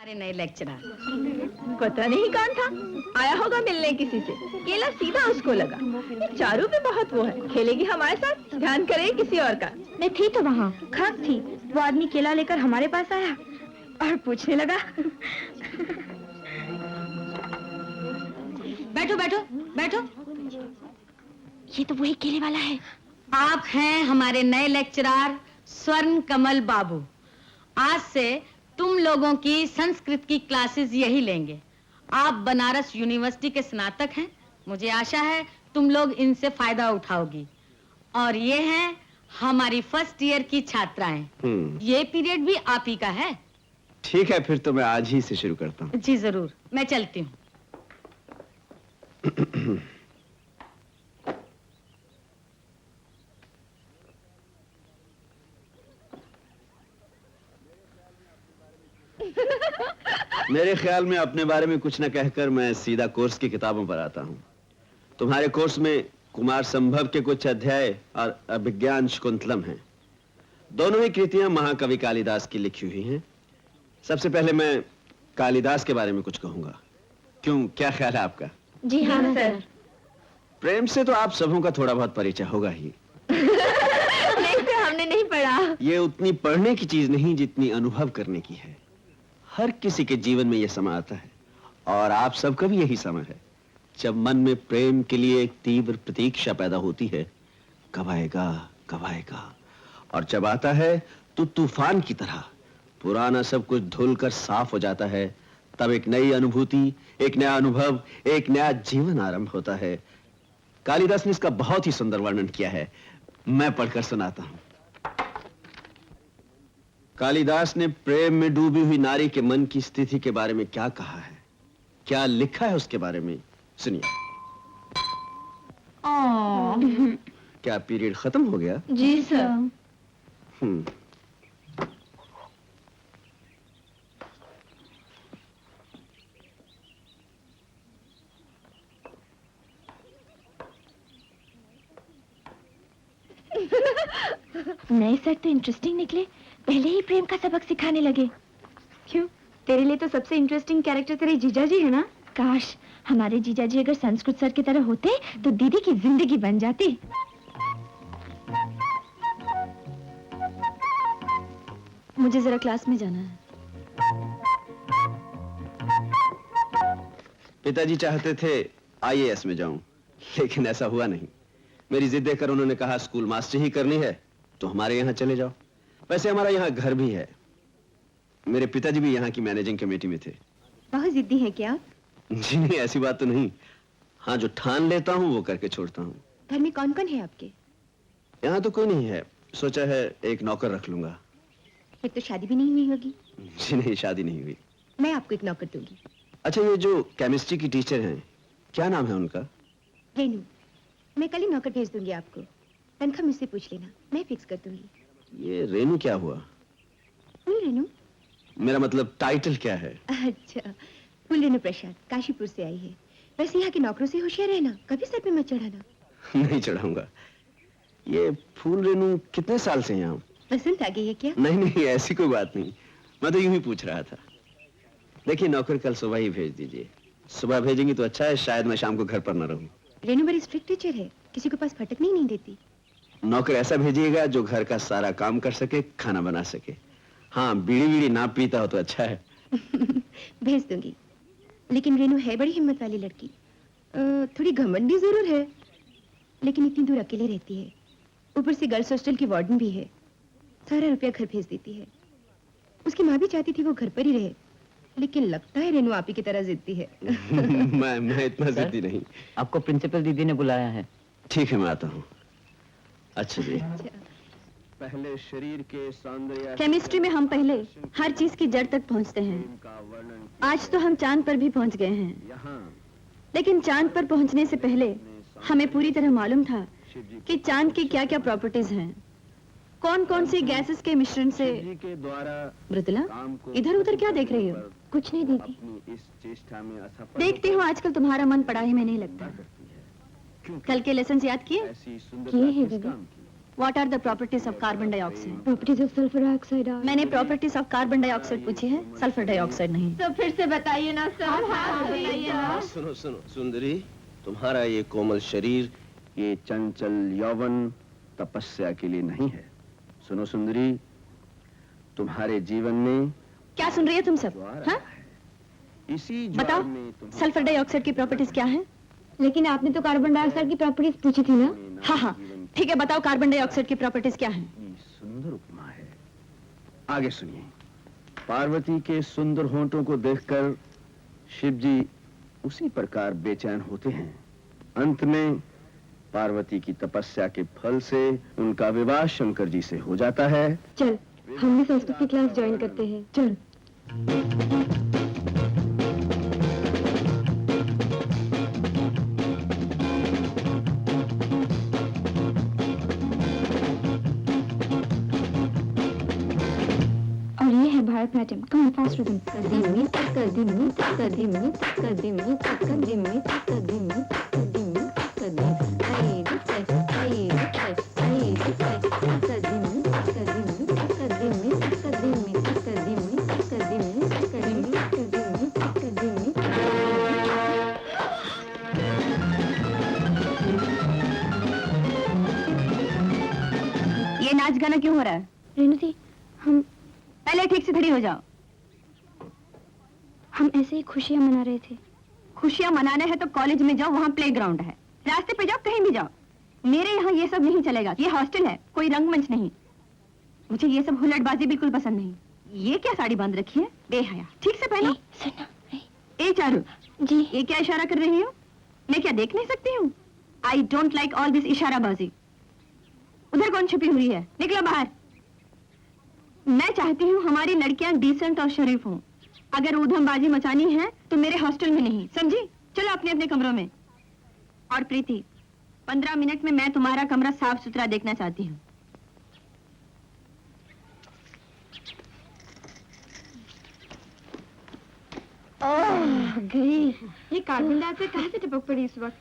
हमारे नए लेक्चरर पता नहीं कौन था, आया होगा मिलने किसी से। केला सीधा उसको लगा। चारू भी बहुत वो है, खेलेगी हमारे साथ, ध्यान करे किसी और का। मैं थी तो वहाँ, खाक थी। वो आदमी केला लेकर हमारे पास आया और पूछने लगा। बैठो बैठो बैठो। ये तो वही केले वाला है। आप हैं हमारे नए लेक्चरर स्वर्ण कमल बाबू। आज से तुम लोगों की संस्कृत की क्लासेस यही लेंगे। आप बनारस यूनिवर्सिटी के स्नातक हैं, मुझे आशा है तुम लोग इनसे फायदा उठाओगी। और ये हैं हमारी फर्स्ट ईयर की छात्राएं। ये पीरियड भी आप ही का है। ठीक है, फिर तो मैं आज ही से शुरू करता हूँ। जी जरूर, मैं चलती हूँ। मेरे ख्याल में अपने बारे में कुछ न कहकर मैं सीधा कोर्स की किताबों पर आता हूँ। तुम्हारे कोर्स में कुमार संभव के कुछ अध्याय और अभिज्ञान शकुंतलम हैं। दोनों ही कृतियां महाकवि कालिदास की लिखी हुई हैं। सबसे पहले मैं कालिदास के बारे में कुछ कहूंगा। क्यों, क्या ख्याल है आपका? जी हाँ सर। प्रेम से तो आप सबों का थोड़ा बहुत परिचय होगा ही। हमने नहीं पढ़ा। ये उतनी पढ़ने की चीज नहीं जितनी अनुभव करने की है। हर किसी के जीवन में यह समय आता है और आप सबका भी यही समय है जब मन में प्रेम के लिए एक तीव्र प्रतीक्षा पैदा होती है। कब आएगा, कब आएगा, और जब आता है तो तूफान की तरह पुराना सब कुछ धुलकर साफ हो जाता है। तब एक नई अनुभूति, एक नया अनुभव, एक नया जीवन आरंभ होता है। कालिदास ने इसका बहुत ही सुंदर वर्णन किया है, मैं पढ़कर सुनाता हूं। कालिदास ने प्रेम में डूबी हुई नारी के मन की स्थिति के बारे में क्या कहा है, क्या लिखा है उसके बारे में सुनिए। क्या पीरियड खत्म हो गया? जी सर। नए सर तो इंटरेस्टिंग निकले, पहले ही प्रेम का सबक सिखाने लगे। क्यों, तेरे लिए तो सबसे इंटरेस्टिंग कैरेक्टर तेरे जीजाजी है ना? काश हमारे जीजाजी अगर संस्कृत सर की तरह होते तो दीदी की जिंदगी बन जाती। मुझे जरा क्लास में जाना है। पिताजी चाहते थे आईएएस में जाऊं, लेकिन ऐसा हुआ नहीं। मेरी जिद देखकर उन्होंने कहा स्कूल मास्टर ही करनी है तो हमारे यहाँ चले जाओ। वैसे हमारा यहाँ घर भी है। मेरे पिताजी भी यहाँ की मैनेजिंग कमेटी में थे। बहुत जिद्दी है क्या? जी नहीं, ऐसी बात तो नहीं। हाँ, जो ठान लेता हूँ वो करके छोड़ता हूँ। घर में कौन कौन है आपके? यहाँ तो कोई नहीं है, सोचा है एक नौकर रख लूंगा। फिर तो शादी भी नहीं हुई होगी। जी नहीं, शादी नहीं हुई। मैं आपको एक नौकर दूंगी। अच्छा, ये जो केमिस्ट्री की टीचर हैं, क्या नाम है उनका? रेनू। मैं कल ही नौकर भेज दूंगी आपको। तनख्वाह मुझसे पूछ लेना, मैं फिक्स कर दूंगी। ये रेनू क्या हुआ? फुल रेनू? मेरा मतलब टाइटल क्या है? अच्छा, फुल रेनू प्रसाद, काशीपुर से आई है। वैसे यहाँ के नौकरों से होशियार रहना, कभी सर पे मत चढ़ाना। नहीं चढ़ाऊंगा। ये फूल रेनू कितने साल से यहाँ? पसंद आ गई है क्या? नहीं नहीं, ऐसी कोई बात नहीं, मैं तो यूं ही पूछ रहा था। देखिए, नौकर कल सुबह ही भेज दीजिए। सुबह भेजेंगी तो अच्छा है, शायद मैं शाम को घर पर न रहूं। रेनू बड़ी स्ट्रिक्ट टीचर है, किसी के पास फटकने नहीं देती। नौकर ऐसा भेजिएगा जो घर का सारा काम कर सके, खाना बना सके। हाँ, बीड़ी बीड़ी ना पीता हो तो अच्छा है। भेज दूंगी। लेकिन रेनू है बड़ी हिम्मत वाली लड़की। थोड़ी घमंडी जरूर है, लेकिन इतनी दूर अकेले रहती है। ऊपर से गर्ल्स हॉस्टल की वार्डन भी है। सारा रुपया घर भेज देती है। उसकी माँ भी चाहती थी वो घर पर ही रहे, लेकिन लगता है रेनू आप ही की तरह जिद्दी है। मैं इतना जिद्दी नहीं। आपको प्रिंसिपल दीदी ने बुलाया है। ठीक है, मैं आता हूँ। अच्छा जी। पहले शरीर के सौंदर्य। केमिस्ट्री में हम पहले हर चीज की जड़ तक पहुंचते हैं। आज तो हम चांद पर भी पहुंच गए हैं, लेकिन चांद पर पहुंचने से पहले हमें पूरी तरह मालूम था कि चांद की क्या क्या प्रॉपर्टीज हैं, कौन कौन सी गैसेस के मिश्रण से। मृदुला, इधर उधर क्या देख रही हो? कुछ नहीं दीदी। देखती हूँ आजकल तुम्हारा मन पढ़ाई में नहीं लगता। कल के लेसन याद किए? किए हैं दीदी। What are the properties of carbon dioxide? Properties of sulphur dioxide are मैंने properties of carbon dioxide पूछी है, सल्फर डाइऑक्साइड नहीं। तो फिर से बताइए ना सर। हाँ, बताइए ना। सुनो सुनो सुंदरी, तुम्हारा ये कोमल शरीर, ये चंचल यौवन तपस्या के लिए नहीं है। सुनो सुंदरी, तुम्हारे जीवन में क्या सुन रही है तुम सब? ज्वार हाँ? आया है। इसी ज्वार बताओ, में तुम्हारे सल्फर डाइऑक्साइड की प्रॉपर्टीज क्या है? लेकिन आपने तो कार्बन डाइऑक्साइड की प्रॉपर्टीज पूछी थी ना। हाँ हाँ, ठीक है, बताओ कार्बन डाइऑक्साइड की प्रॉपर्टीज क्या है? की सुंदर उपमा है। आगे सुनिए। पार्वती के सुंदर होंठों को देखकर शिव जी उसी प्रकार बेचैन होते हैं। अंत में पार्वती की तपस्या के फल से उनका विवाह शंकर जी से हो जाता है। चल, हम भी संस्कृत की क्लास ज्वाइन करते हैं। चल। और ये है भारतनाट्यम। Come fast rhythm. कदीमी कदीमी कदीमी कदीमी कदीमी कदीमी कदीमी कदीमी आई दिस आई दिस आई दिस कदीमी कदीमी कदीमी कदीमी कदीमी कदीमी कदीमी कदीमी कदीमी। ये नाच गाना क्यों हो रहा है? रेणु जी, हम पहले ठीक से खड़ी हो जाओ। ऐसे ही खुशियां मना रहे थे। खुशियां मनाने हैं तो कॉलेज में जाओ, वहाँ प्लेग्राउंड है। रास्ते पे जाओ, कहीं भी जाओ। मेरे यहाँ ये सब नहीं चलेगा। ये हॉस्टल है, कोई रंगमंच नहीं। मुझे ये सब हुल्लड़बाजी बिल्कुल पसंद नहीं। ये क्या साड़ी बांध रखी है? बेहया। ठीक से पहनो। सुनो। ए चारू जी। ये क्या इशारा कर रही हो? मैं क्या देख नहीं सकती हूँ? I don't like all this इशाराबाजी। उधर कौन छुपी हुई है? निकलो बाहर। मैं चाहती हूँ हमारी लड़कियां डिसेंट और शरीफ हों। अगर ऊधमबाजी मचानी है तो मेरे हॉस्टल में नहीं, समझी? चलो अपने अपने कमरों में। और प्रीति, 15 मिनट में मैं तुम्हारा कमरा साफ सुथरा देखना चाहती हूँ। गई। ये कार्बन डाइऑक्साइड कहाँ से टपक पड़ी इस वक्त?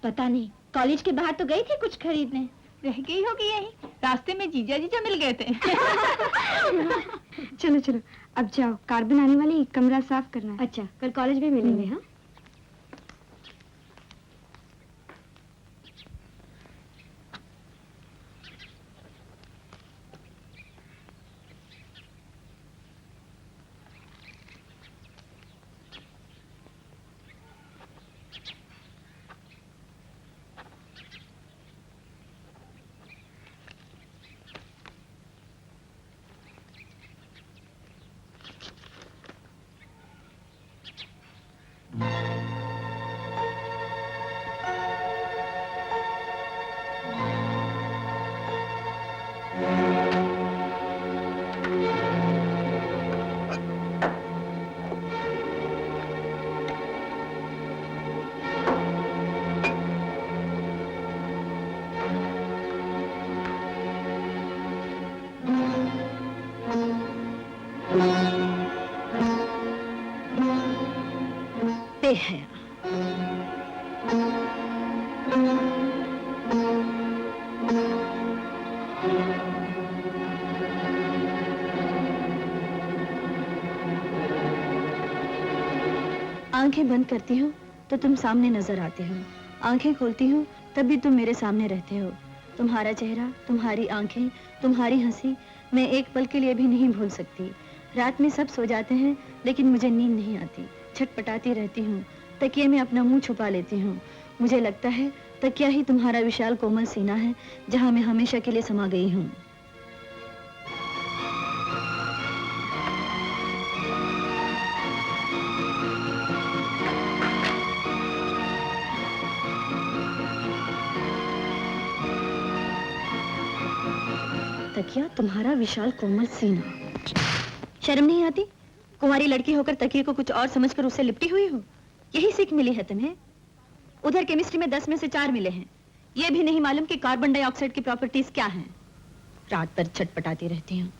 पता नहीं। कॉलेज के बाहर तो गई थी कुछ खरीदने। रह गई होगी यही। रास्ते में जीजा जीजा मिल गए थे। चलो चलो, अब जाओ, कार्बन आने वाली, कमरा साफ करना है। अच्छा, कल कॉलेज में मिलेंगे। हाँ। है। आंखें बंद करती हूँ तो तुम सामने नजर आते हो, आंखें खोलती हूँ तब भी तुम मेरे सामने रहते हो। तुम्हारा चेहरा, तुम्हारी आंखें, तुम्हारी हंसी मैं एक पल के लिए भी नहीं भूल सकती। रात में सब सो जाते हैं लेकिन मुझे नींद नहीं आती, छटपटाती रहती हूँ, तकिए में अपना मुंह छुपा लेती हूँ। मुझे लगता है तकिया ही तुम्हारा विशाल कोमल सीना है जहाँ मैं हमेशा के लिए समा गई हूँ। तकिया तुम्हारा विशाल कोमल सीना। शर्म नहीं आती? कुंवारी लड़की होकर तकिए को कुछ और समझकर उससे लिपटी हुई हो। यही सीख मिली है तुम्हें? उधर केमिस्ट्री में 10 में से 4 मिले हैं। ये भी नहीं मालूम कि कार्बन डाइऑक्साइड की प्रॉपर्टीज क्या हैं। रात भर छटपटाती रहती हूँ।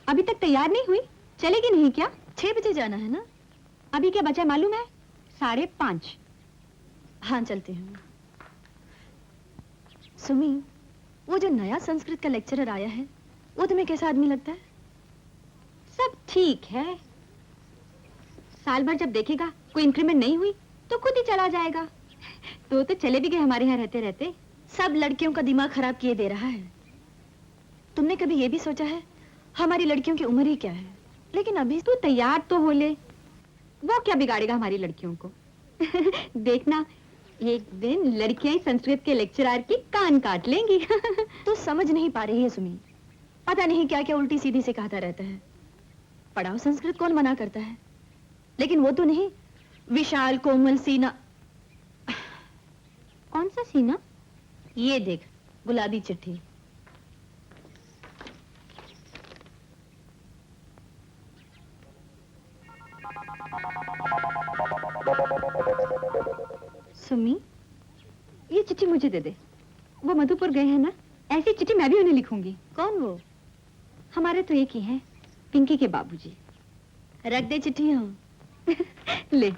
अभी तक तैयार नहीं हुई? चलेगी नहीं क्या? 6 बजे जाना है ना? अभी क्या बचा मालूम है? 5:30। हाँ चलती हूँ। सुमी, वो जो नया संस्कृत का लेक्चरर आया है, वो तुम्हें कैसा आदमी लगता है? सब ठीक है। साल भर जब देखेगा कोई इंक्रीमेंट नहीं हुई तो खुद ही चला जाएगा। तो चले भी गए हमारे यहाँ रहते रहते। सब लड़कियों का दिमाग खराब किए दे रहा है। तुमने कभी ये भी सोचा है हमारी लड़कियों की उम्र ही क्या है? लेकिन अभी तू तैयार तो हो ले, वो क्या बिगाड़ेगा हमारी लड़कियों को? देखना, एक दिन लड़कियां ही संस्कृत के लेक्चरर की कान काट लेंगी। तू समझ नहीं पा रही है सुमी, पता नहीं क्या क्या उल्टी सीधी से कहता रहता है। पढ़ाओ संस्कृत कौन मना करता है, लेकिन वो तो नहीं विशाल कोमल सीना। कौन सा सीना? ये देख, गुलाबी चिट्ठी। सुमी, ये चिट्ठी मुझे दे दे। वो मधुपुर गए हैं ना, ऐसी चिट्ठी मैं भी उन्हें लिखूंगी। कौन वो? हमारे तो एक ही हैं, पिंकी के बाबूजी। रख दे चिट्ठी यहाँ। ले,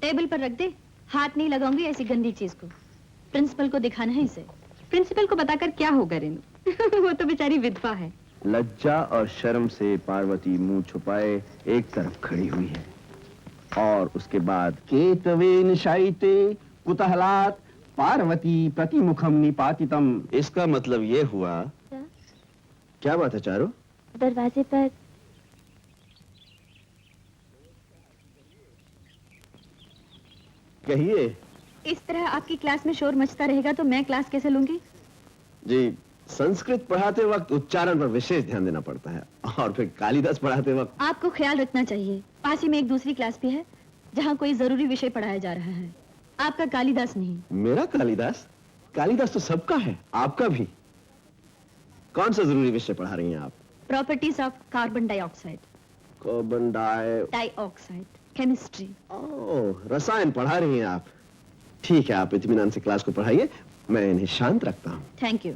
टेबल पर रख दे। हाथ नहीं लगाऊंगी ऐसी गंदी चीज को। प्रिंसिपल को दिखाना है इसे। प्रिंसिपल को बताकर क्या होगा रेनू? वो तो बेचारी विधवा है। लज्जा और शर्म से पार्वती मुंह छुपाए एक तरफ खड़ी हुई है, और उसके बाद केतवे निशाइते कुतहलात पार्वती प्रतिमुखम निपातितम। इसका मतलब ये हुआ। क्या बात है चारो? दरवाजे पर कहिए। इस तरह आपकी क्लास में शोर मचता रहेगा तो मैं क्लास कैसे लूंगी? जी, संस्कृत पढ़ाते वक्त उच्चारण पर विशेष ध्यान देना पड़ता है, और फिर कालिदास पढ़ाते वक्त आपको ख्याल रखना चाहिए। पास ही में एक दूसरी क्लास भी है जहाँ कोई जरूरी विषय पढ़ाया जा रहा है। आपका कालिदास नहीं। मेरा कालिदास? कालिदास तो सबका है, आपका भी। कौन सा जरूरी विषय पढ़ा रही हैं आप? Properties of carbon dioxide. Carbon dioxide, chemistry. Oh, रसायन पढ़ा रही हैं आप। ठीक है, आप इत्मीनान से क्लास को पढ़ाइए, मैं इन्हें शांत रखता हूँ। Thank you.